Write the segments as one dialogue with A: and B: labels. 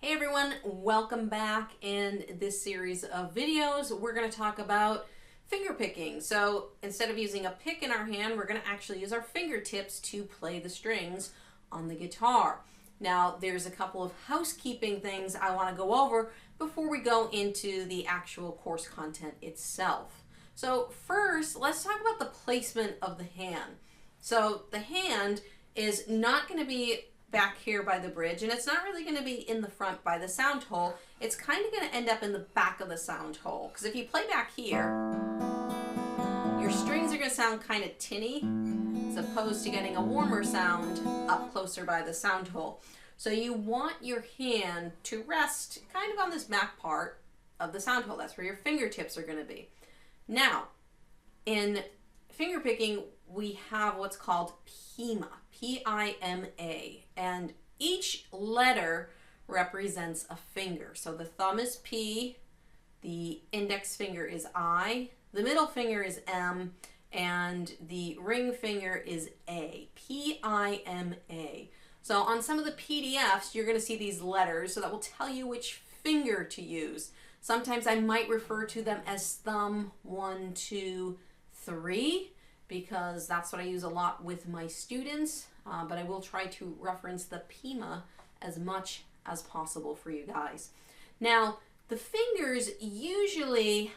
A: Hey everyone, welcome back. In this series of videos, we're going to talk about finger picking. So instead of using a pick in our hand, we're going to actually use our fingertips to play the strings on the guitar. Now, there's a couple of housekeeping things I want to go over before we go into the actual course content itself. So first, let's talk about the placement of the hand. So the hand is not going to be back here by the bridge, and it's not really going to be in the front by the sound hole. It's kind of going to end up in the back of the sound hole, because if you play back here, your strings are going to sound kind of tinny as opposed to getting a warmer sound up closer by the sound hole. So you want your hand to rest kind of on this back part of the sound hole. That's where your fingertips are going to be. Now, in finger picking, we have what's called Pima, P-I-M-A, and each letter represents a finger. So the thumb is P, the index finger is I, the middle finger is M, and the ring finger is A, P-I-M-A. So on some of the PDFs, you're going to see these letters, so that will tell you which finger to use. Sometimes I might refer to them as thumb 1, 2, 3, because that's what I use a lot with my students, but I will try to reference the Pima as much as possible for you guys. Now, the fingers usually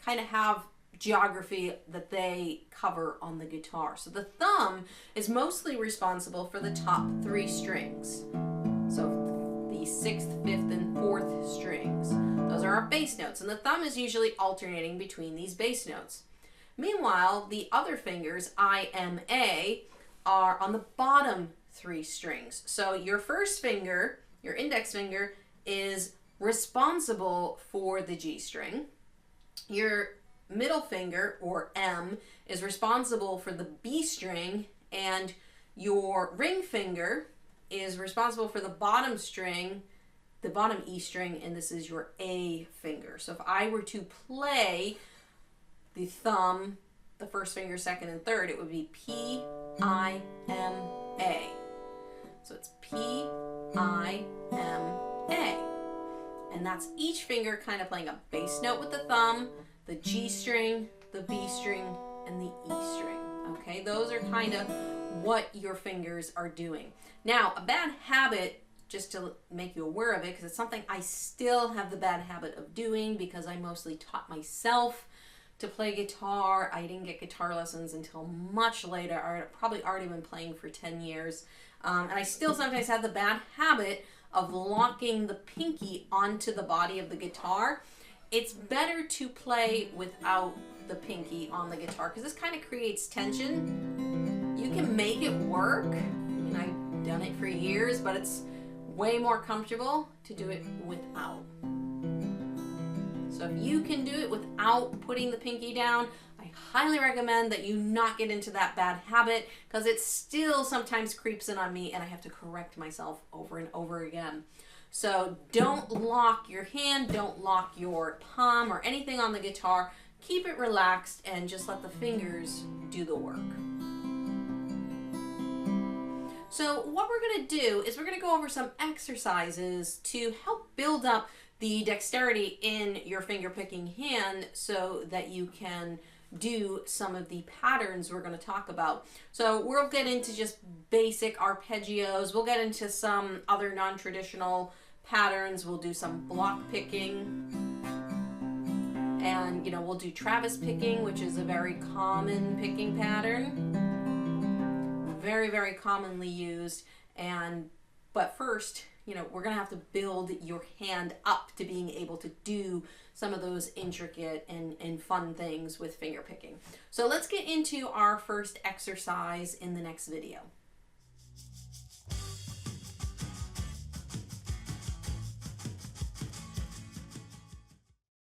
A: kind of have geography that they cover on the guitar. So the thumb is mostly responsible for the top 3 strings. So the 6th, 5th, and 4th strings. Those are our bass notes, and the thumb is usually alternating between these bass notes. Meanwhile, the other fingers, I, M, A, are on the bottom 3 strings. So your first finger, your index finger, is responsible for the G string. Your middle finger, or M, is responsible for the B string, and your ring finger is responsible for the bottom string, the bottom E string, and this is your A finger. So if I were to play the thumb, the first finger, second, and third, it would be P-I-M-A. So it's P-I-M-A. And that's each finger kind of playing a bass note with the thumb, the G string, the B string, and the E string. Okay, those are kind of what your fingers are doing. Now, a bad habit, just to make you aware of it, because it's something I still have the bad habit of doing because I mostly taught myself to play guitar. I didn't get guitar lessons until much later. I'd probably already been playing for 10 years. And I still sometimes have the bad habit of locking the pinky onto the body of the guitar. It's better to play without the pinky on the guitar because this kind of creates tension. You can make it work, and I've done it for years, but it's way more comfortable to do it without. So if you can do it without putting the pinky down, I highly recommend that you not get into that bad habit because it still sometimes creeps in on me and I have to correct myself over and over again. So don't lock your hand, don't lock your palm or anything on the guitar. Keep it relaxed and just let the fingers do the work. So what we're going to do is we're going to go over some exercises to help build up the dexterity in your finger picking hand so that you can do some of the patterns we're going to talk about. So we'll get into just basic arpeggios. We'll get into some other non-traditional patterns. We'll do some block picking. And, we'll do Travis picking, which is a very common picking pattern. Very, very commonly used. But first, we're going to have to build your hand up to being able to do some of those intricate and fun things with finger picking. So let's get into our first exercise in the next video.